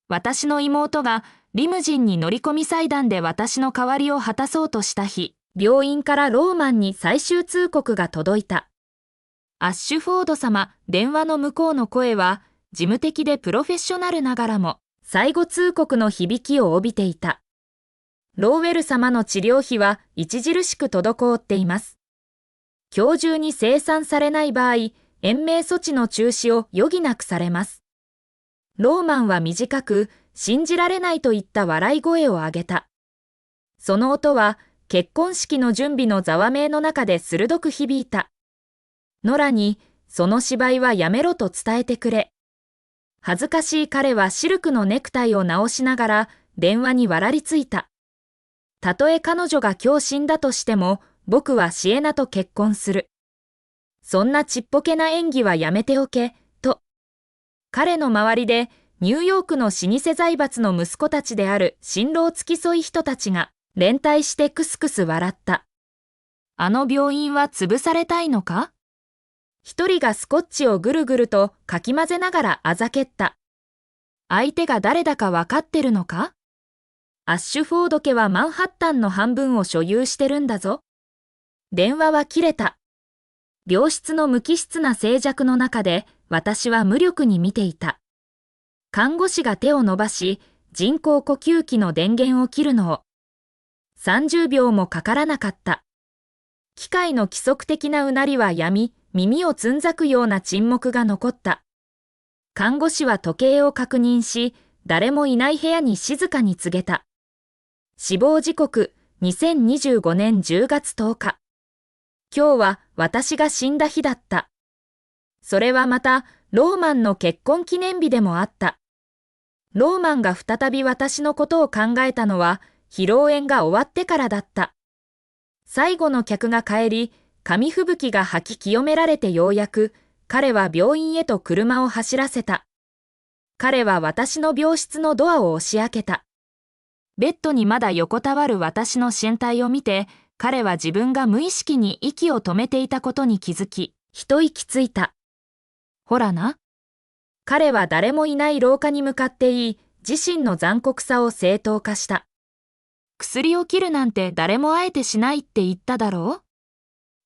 私の妹がリムジンに乗り込み祭壇で私の代わりを果たそうとした日、病院からローマンに最終通告が届いた。アッシュフォード様、電話の向こうの声は、事務的でプロフェッショナルながらも、最後通告の響きを帯びていた。ローウェル様の治療費は著しく滞っています。今日中に生産されない場合、延命措置の中止を余儀なくされます。ローマンは短く、信じられないといった笑い声を上げた。その音は、結婚式の準備のざわめいの中で鋭く響いた。ノラに、その芝居はやめろと伝えてくれ。恥ずかしい彼はシルクのネクタイを直しながら、電話に笑りついた。たとえ彼女が今日死んだとしても、僕はシエナと結婚する。そんなちっぽけな演技はやめておけ、と。彼の周りで、ニューヨークの老舗財閥の息子たちである新郎付き添い人たちが、連帯してクスクス笑った。あの病院は潰されたいのか？一人がスコッチをぐるぐるとかき混ぜながらあざけった。相手が誰だかわかってるのか？アッシュフォード家はマンハッタンの半分を所有してるんだぞ。電話は切れた。病室の無機質な静寂の中で私は無力に見ていた。看護師が手を伸ばし、人工呼吸器の電源を切るのを。30秒もかからなかった。機械の規則的なうなりはやみ、耳をつんざくような沈黙が残った。看護師は時計を確認し、誰もいない部屋に静かに告げた。死亡時刻、2025年10月10日。今日は私が死んだ日だった。それはまた、ローマンの結婚記念日でもあった。ローマンが再び私のことを考えたのは、披露宴が終わってからだった。最後の客が帰り、紙吹雪が吐き清められてようやく、彼は病院へと車を走らせた。彼は私の病室のドアを押し開けた。ベッドにまだ横たわる私の身体を見て、彼は自分が無意識に息を止めていたことに気づき、一息ついた。ほらな。彼は誰もいない廊下に向かって言い、自身の残酷さを正当化した。薬を切るなんて誰もあえてしないって言っただろう？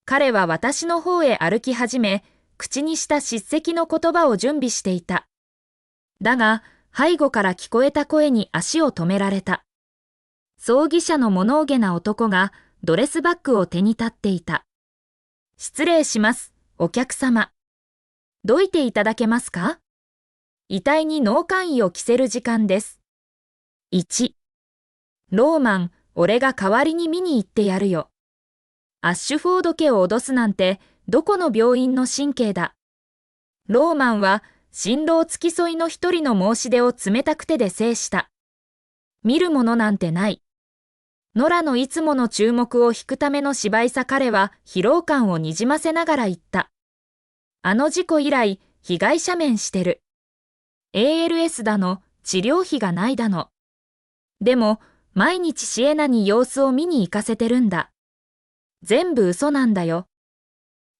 彼は私の方へ歩き始め、口にした叱責の言葉を準備していた。だが、背後から聞こえた声に足を止められた。葬儀社の物憂げな男がドレスバッグを手に立っていた。失礼します、お客様。どいていただけますか？遺体に納棺衣を着せる時間です。1、ローマン、俺が代わりに見に行ってやるよ。アッシュフォード家を脅すなんて、どこの病院の神経だ。ローマンは、新郎付き添いの一人の申し出を冷たく手で制した。見るものなんてない。ノラのいつもの注目を引くための芝居さ彼は疲労感をにじませながら言った。あの事故以来、被害者面してる。ALS だの、治療費がないだの。でも、毎日シエナに様子を見に行かせてるんだ。全部嘘なんだよ。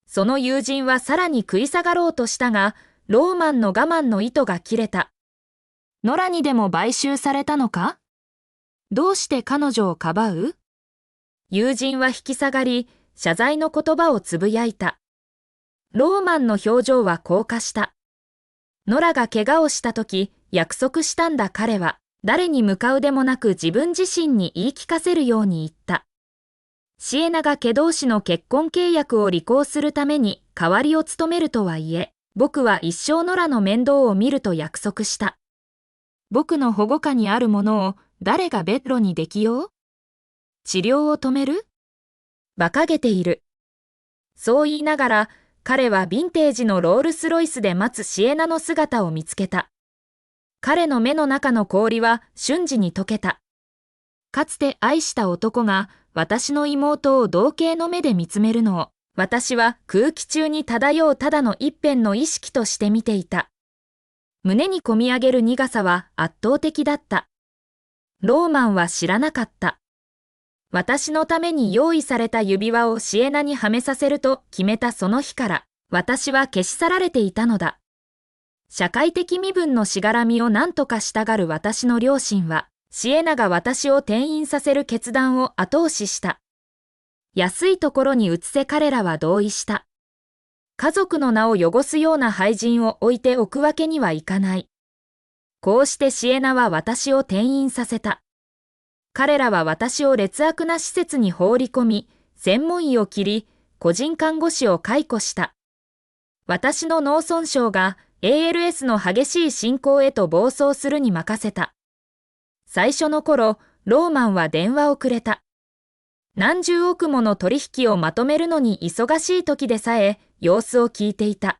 その友人はさらに食い下がろうとしたが、ローマンの我慢の糸が切れた。ノラにでも買収されたのか？どうして彼女をかばう？友人は引き下がり、謝罪の言葉をつぶやいた。ローマンの表情は硬化した。ノラが怪我をしたとき、約束したんだ彼は、誰に向かうでもなく自分自身に言い聞かせるように言った。シエナが家同士の結婚契約を履行するために代わりを務めるとはいえ、僕は一生ノラの面倒を見ると約束した。僕の保護下にあるものを誰がベッドにできよう？治療を止める？馬鹿げている。そう言いながら、彼はヴィンテージのロールスロイスで待つシエナの姿を見つけた。彼の目の中の氷は瞬時に溶けた。かつて愛した男が私の妹を同型の目で見つめるのを、私は空気中に漂うただの一片の意識として見ていた。胸にこみ上げる苦さは圧倒的だった。ローマンは知らなかった。私のために用意された指輪をシエナにはめさせると決めたその日から、私は消し去られていたのだ。社会的身分のしがらみを何とかしたがる私の両親は、シエナが私を転院させる決断を後押しした。安いところに移せ彼らは同意した。家族の名を汚すような廃人を置いておくわけにはいかない。こうしてシエナは私を転院させた。彼らは私を劣悪な施設に放り込み、専門医を切り、個人看護師を解雇した。私の脳損傷が ALS の激しい進行へと暴走するに任せた。最初の頃、ローマンは電話をくれた。何十億もの取引をまとめるのに忙しい時でさえ様子を聞いていた。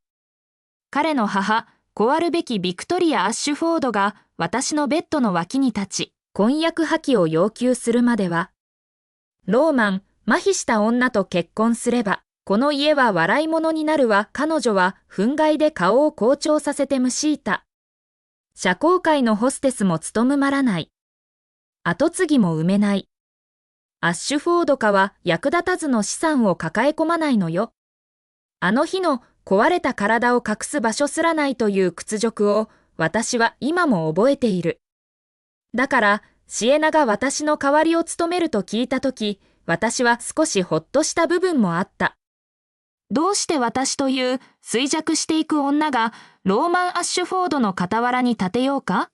彼の母、こわるべきビクトリア・アッシュフォードが私のベッドの脇に立ち、婚約破棄を要求するまでは、ローマン、麻痺した女と結婚すれば、この家は笑い物になるわ。彼女は憤慨で顔を紅潮させてむしいた。社交界のホステスも務まらない。跡継ぎも産めない。アッシュフォード家は役立たずの資産を抱え込まないのよ。あの日の壊れた体を隠す場所すらないという屈辱を私は今も覚えている。だから、シエナが私の代わりを務めると聞いたとき、私は少しほっとした部分もあった。どうして私という衰弱していく女がローマン・アッシュフォードの傍らに立てようか？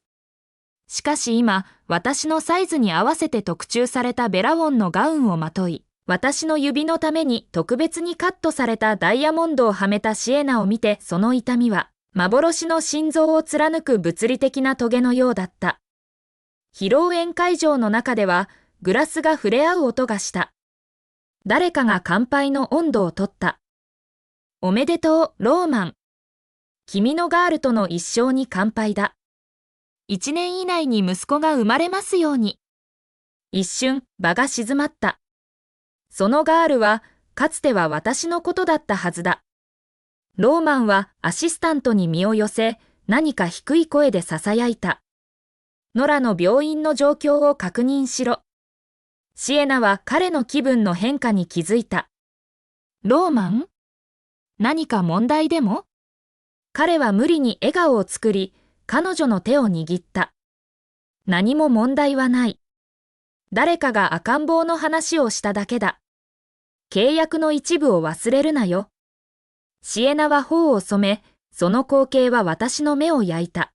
しかし今、私のサイズに合わせて特注されたベラウォンのガウンをまとい、私の指のために特別にカットされたダイヤモンドをはめたシエナを見て、その痛みは幻の心臓を貫く物理的な棘のようだった。披露宴会場の中ではグラスが触れ合う音がした。誰かが乾杯の温度を取った。おめでとう、ローマン。君のガールとの一生に乾杯だ。1年以内に息子が生まれますように。一瞬、場が静まった。そのガールは、かつては私のことだったはずだ。ローマンはアシスタントに身を寄せ、何か低い声で囁いた。ノラの病院の状況を確認しろ。シエナは彼の気分の変化に気づいた。ローマン？何か問題でも？彼は無理に笑顔を作り、彼女の手を握った。何も問題はない。誰かが赤ん坊の話をしただけだ。契約の一部を忘れるなよ。シエナは頬を染め、その光景は私の目を焼いた。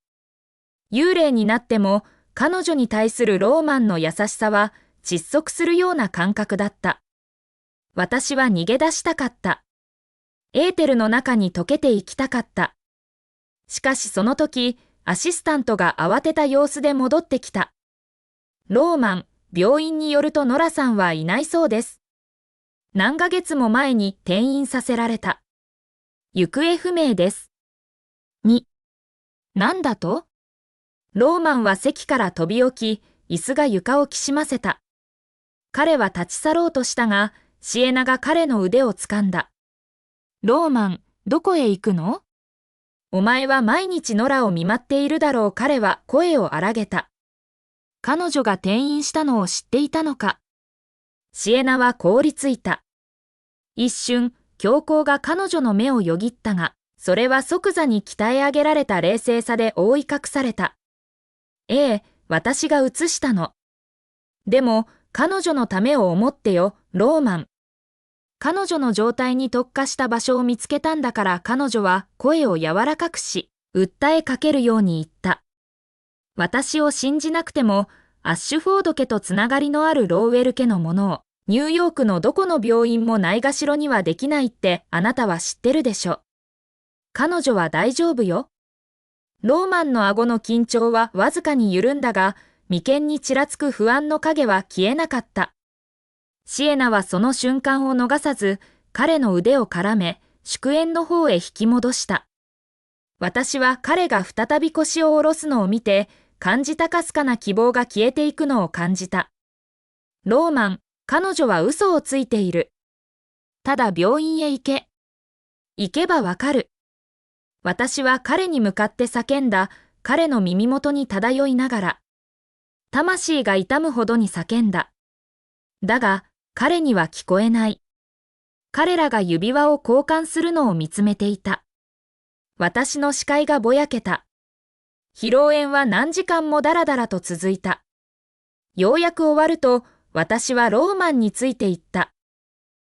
幽霊になっても、彼女に対するローマンの優しさは窒息するような感覚だった。私は逃げ出したかった。エーテルの中に溶けていきたかった。しかしその時、アシスタントが慌てた様子で戻ってきた。ローマン、病院によるとノラさんはいないそうです。何ヶ月も前に転院させられた。行方不明です。なんだと？ローマンは席から飛び起き、椅子が床をきしませた。彼は立ち去ろうとしたが、シエナが彼の腕を掴んだ。ローマン、どこへ行くの？お前は毎日ノラを見舞っているだろう。彼は声を荒げた。彼女が転院したのを知っていたのか。シエナは凍りついた。一瞬、強行が彼女の目をよぎったが、それは即座に鍛え上げられた冷静さで覆い隠された。ええ、私が映したの。でも、彼女のためを思ってよ、ローマン。彼女の状態に特化した場所を見つけたんだから。彼女は声を柔らかくし、訴えかけるように言った。私を信じなくても、アッシュフォード家とつながりのあるローウェル家のものを、ニューヨークのどこの病院もないがしろにはできないってあなたは知ってるでしょ。彼女は大丈夫よ。ローマンの顎の緊張はわずかに緩んだが、眉間にちらつく不安の影は消えなかった。シエナはその瞬間を逃さず、彼の腕を絡め、祝宴の方へ引き戻した。私は彼が再び腰を下ろすのを見て、感じたかすかな希望が消えていくのを感じた。ローマン、彼女は嘘をついている。ただ病院へ行け。行けばわかる。私は彼に向かって叫んだ。彼の耳元に漂いながら。魂が痛むほどに叫んだ。だが、彼には聞こえない。彼らが指輪を交換するのを見つめていた。私の視界がぼやけた。披露宴は何時間もだらだらと続いた。ようやく終わると、私はローマンについて行った。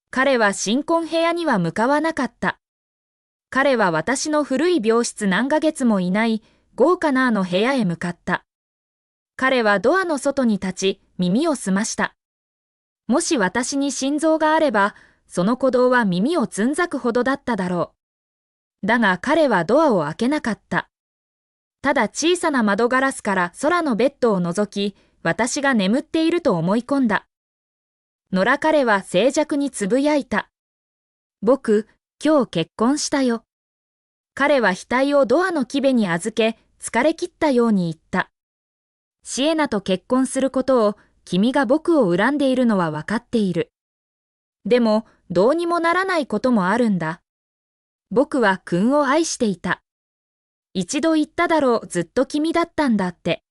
彼は新婚部屋には向かわなかった。彼は私の古い病室何ヶ月もいない豪華な部屋へ向かった。彼はドアの外に立ち、耳を澄ました。もし私に心臓があれば、その鼓動は耳をつんざくほどだっただろう。だが彼はドアを開けなかった。ただ小さな窓ガラスから空のベッドを覗き、私が眠っていると思い込んだ。野良彼は静寂につぶやいた。僕、今日結婚したよ。彼は額をドアの木べに預け、疲れ切ったように言った。シエナと結婚することを、君が僕を恨んでいるのは分かっている。でも、どうにもならないこともあるんだ。僕は君を愛していた。一度言っただろう、ずっと君だったんだって。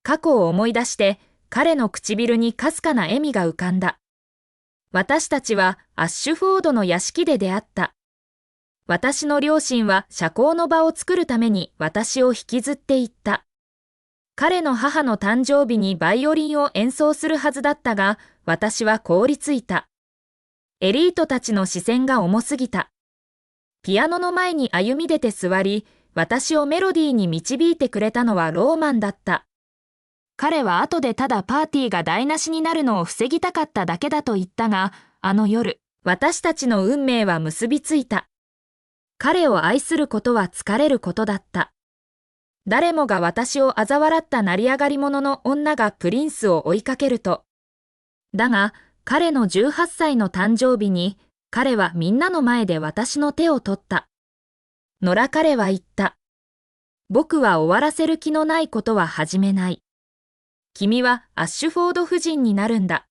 過去を思い出して、彼の唇にかすかな笑みが浮かんだ。私たちはアッシュフォードの屋敷で出会った。私の両親は社交の場を作るために私を引きずっていった。彼の母の誕生日にバイオリンを演奏するはずだったが、私は凍りついた。エリートたちの視線が重すぎた。ピアノの前に歩み出て座り、私をメロディーに導いてくれたのはローマンだった。彼は後でただパーティーが台無しになるのを防ぎたかっただけだと言ったが、あの夜、私たちの運命は結びついた。彼を愛することは疲れることだった。誰もが私を嘲笑った成り上がり者の女がプリンスを追いかけると。だが、彼の18歳の誕生日に、彼はみんなの前で私の手を取った。野良彼は言った。僕は終わらせる気のないことは始めない。君はアッシュフォード夫人になるんだ。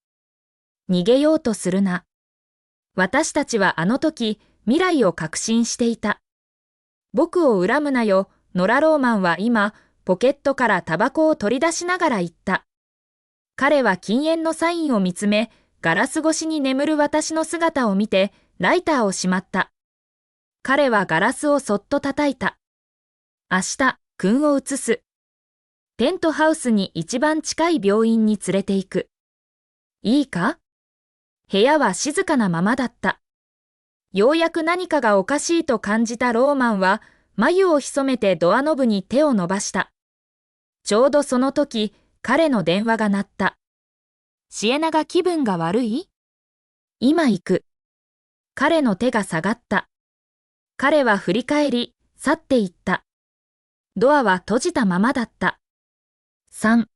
逃げようとするな。私たちはあの時、未来を確信していた。僕を恨むなよ、ノラ・ローマンは今、ポケットからタバコを取り出しながら言った。彼は禁煙のサインを見つめ、ガラス越しに眠る私の姿を見て、ライターをしまった。彼はガラスをそっと叩いた。明日、君を移す。テントハウスに一番近い病院に連れて行く。いいか？部屋は静かなままだった。ようやく何かがおかしいと感じたローマンは、眉を潜めてドアノブに手を伸ばした。ちょうどその時、彼の電話が鳴った。シエナが気分が悪い？今行く。彼の手が下がった。彼は振り返り、去っていった。ドアは閉じたままだった。3.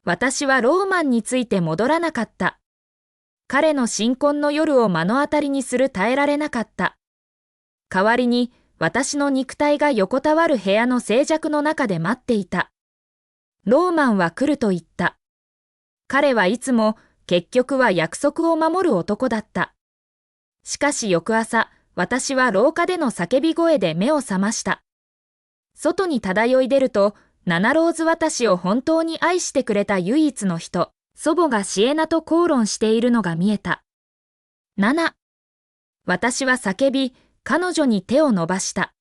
私はローマンについて戻らなかった。彼の新婚の夜を目の当たりにする耐えられなかった。代わりに私の肉体が横たわる部屋の静寂の中で待っていた。ローマンは来ると言った。彼はいつも結局は約束を守る男だった。しかし翌朝、私は廊下での叫び声で目を覚ました。外に漂い出ると、ナナローズ私を本当に愛してくれた唯一の人、祖母がシエナと口論しているのが見えた。ナナ。私は叫び、彼女に手を伸ばした。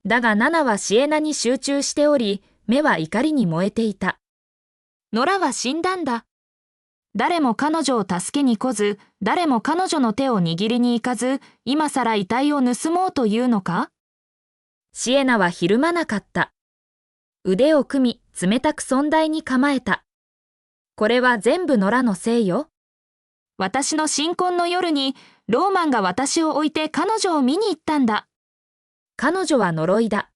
だがナナはシエナに集中しており、目は怒りに燃えていた。ノラは死んだんだ。誰も彼女を助けに来ず、誰も彼女の手を握りに行かず、今さら遺体を盗もうというのか？シエナはひるまなかった。腕を組み、冷たく尊大に構えた。これは全部ノラのせいよ。私の新婚の夜に、ローマンが私を置いて彼女を見に行ったんだ。彼女は呪いだ。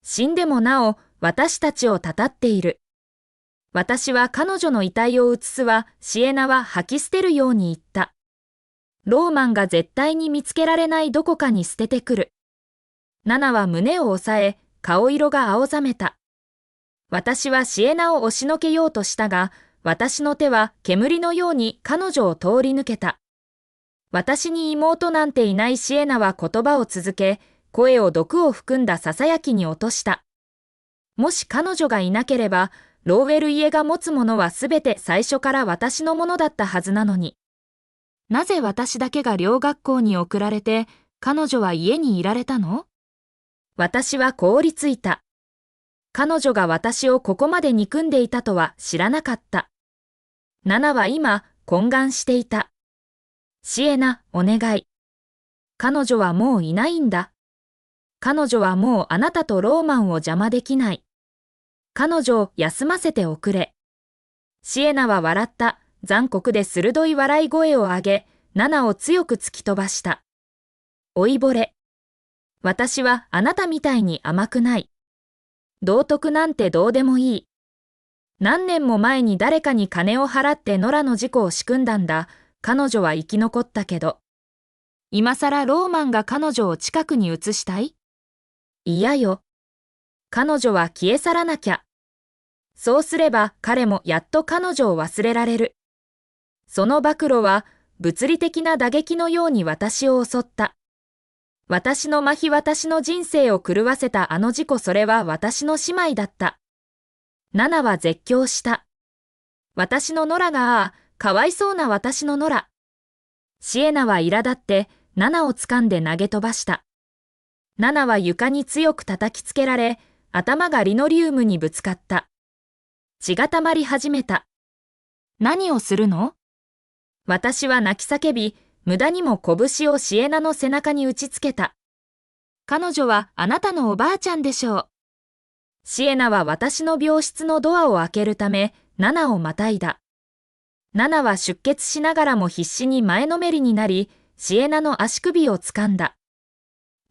死んでもなお、私たちをたたっている。私は彼女の遺体を移すわ、シエナは吐き捨てるように言った。ローマンが絶対に見つけられないどこかに捨ててくる。ナナは胸を押さえ、顔色が青ざめた。私はシエナを押しのけようとしたが、私の手は煙のように彼女を通り抜けた。私に妹なんていないシエナは言葉を続け、声を毒を含んだ囁きに落とした。もし彼女がいなければ、ローウェル家が持つものはすべて最初から私のものだったはずなのに。なぜ私だけが寮学校に送られて、彼女は家にいられたの？私は凍りついた。彼女が私をここまで憎んでいたとは知らなかった。ナナは今、懇願していた。シエナ、お願い。彼女はもういないんだ。彼女はもうあなたとローマンを邪魔できない。彼女を休ませておくれ。シエナは笑った。残酷で鋭い笑い声を上げ、ナナを強く突き飛ばした。老いぼれ。私はあなたみたいに甘くない。道徳なんてどうでもいい。何年も前に誰かに金を払って野良の事故を仕組んだんだ。彼女は生き残ったけど。今さらローマンが彼女を近くに移したい？嫌よ。彼女は消え去らなきゃ。そうすれば彼もやっと彼女を忘れられる。その暴露は物理的な打撃のように私を襲った。私の麻痺、私の人生を狂わせたあの事故、それは私の姉妹だった。ナナは絶叫した。私のノラが、かわいそうな私のノラ。シエナは苛立ってナナを掴んで投げ飛ばした。ナナは床に強く叩きつけられ、頭がリノリウムにぶつかった。血がたまり始めた。何をするの？私は泣き叫び、無駄にも拳をシエナの背中に打ちつけた。彼女はあなたのおばあちゃんでしょう。シエナは私の病室のドアを開けるため、ナナをまたいだ。ナナは出血しながらも必死に前のめりになり、シエナの足首を掴んだ。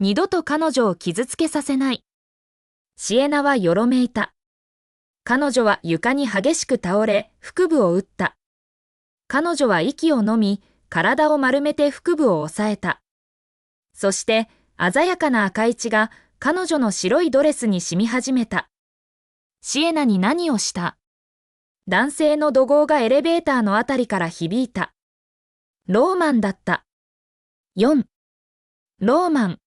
二度と彼女を傷つけさせない。シエナはよろめいた。彼女は床に激しく倒れ、腹部を打った。彼女は息をのみ、体を丸めて腹部を押さえた。そして、鮮やかな赤い血が彼女の白いドレスに染み始めた。シエナに何をした？男性の怒号がエレベーターのあたりから響いた。ローマンだった。4. ローマン。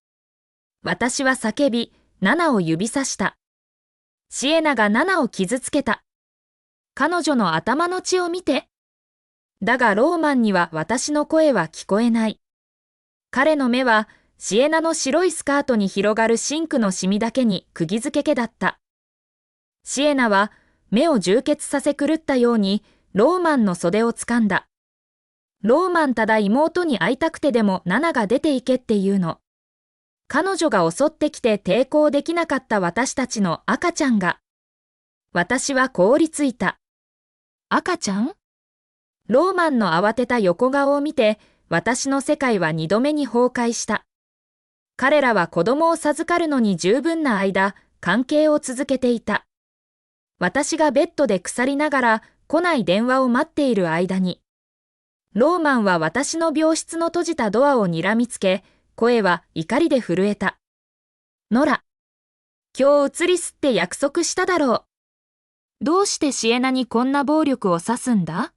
私は叫び、ナナを指さした。シエナがナナを傷つけた。彼女の頭の血を見て。だがローマンには私の声は聞こえない。彼の目はシエナの白いスカートに広がるシンクのシミだけに釘付けだった。シエナは目を充血させ狂ったようにローマンの袖を掴んだ。ローマンただ妹に会いたくてでもナナが出て行けっていうの。彼女が襲ってきて抵抗できなかった私たちの赤ちゃんが。私は凍りついた。赤ちゃん？ローマンの慌てた横顔を見て、私の世界は二度目に崩壊した。彼らは子供を授かるのに十分な間、関係を続けていた。私がベッドで腐りながら来ない電話を待っている間に、ローマンは私の病室の閉じたドアを睨みつけ、声は怒りで震えた。ノラ、今日移りすって約束しただろう。どうしてシエナにこんな暴力を指すんだ？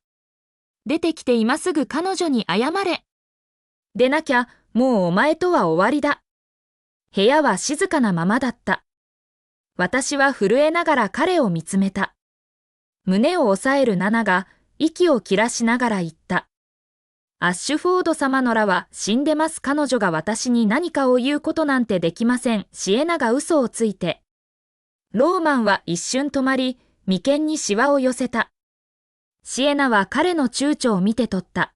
出てきて今すぐ彼女に謝れ。でなきゃもうお前とは終わりだ。部屋は静かなままだった。私は震えながら彼を見つめた。胸を押さえるナナが息を切らしながら言った。アッシュフォード様のらは死んでます。彼女が私に何かを言うことなんてできません。シエナが嘘をついて。ローマンは一瞬止まり、眉間にシワを寄せた。シエナは彼の躊躇を見て取った。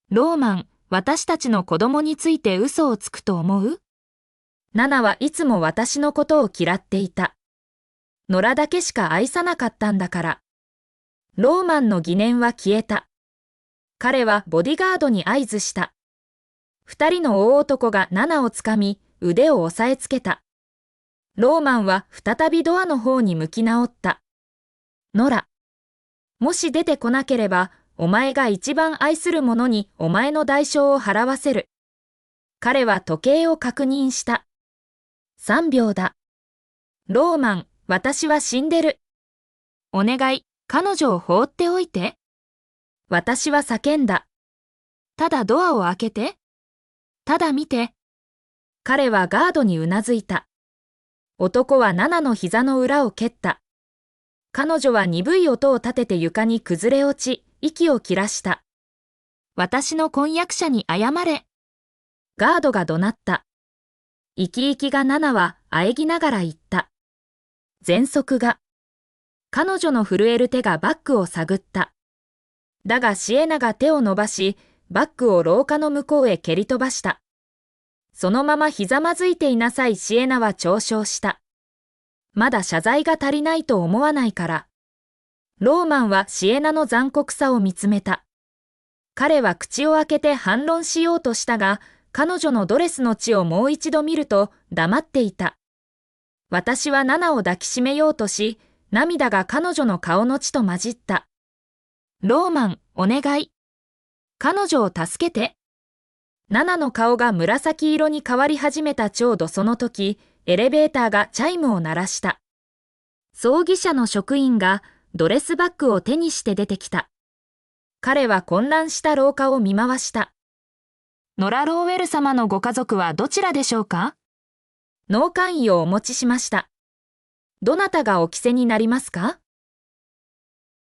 ローマン、私たちの子供について嘘をつくと思う？ナナはいつも私のことを嫌っていた。野良だけしか愛さなかったんだから。ローマンの疑念は消えた。彼はボディガードに合図した。二人の大男がナナをつかみ、腕を押さえつけた。ローマンは再びドアの方に向き直った。ノラ。もし出てこなければ、お前が一番愛する者にお前の代償を払わせる。彼は時計を確認した。3秒だ。ローマン、私は死んでる。お願い、彼女を放っておいて。私は叫んだ。ただドアを開けて。ただ見て。彼はガードにうなずいた。男はナナの膝の裏を蹴った。彼女は鈍い音を立てて床に崩れ落ち、息を切らした。私の婚約者に謝れ。ガードが怒鳴った。生き生きがナナは喘ぎながら言った。喘息が。彼女の震える手がバッグを探った。だがシエナが手を伸ばし、バッグを廊下の向こうへ蹴り飛ばした。そのままひざまずいていなさいシエナは嘲笑した。まだ謝罪が足りないと思わないから。ローマンはシエナの残酷さを見つめた。彼は口を開けて反論しようとしたが、彼女のドレスの血をもう一度見ると黙っていた。私はナナを抱きしめようとし、涙が彼女の顔の血と混じった。ローマン、お願い。彼女を助けて。ナナの顔が紫色に変わり始めたちょうどその時、エレベーターがチャイムを鳴らした。葬儀社の職員がドレスバッグを手にして出てきた。彼は混乱した廊下を見回した。ノラ・ローウェル様のご家族はどちらでしょうか？納棺医をお持ちしました。どなたがお着せになりますか？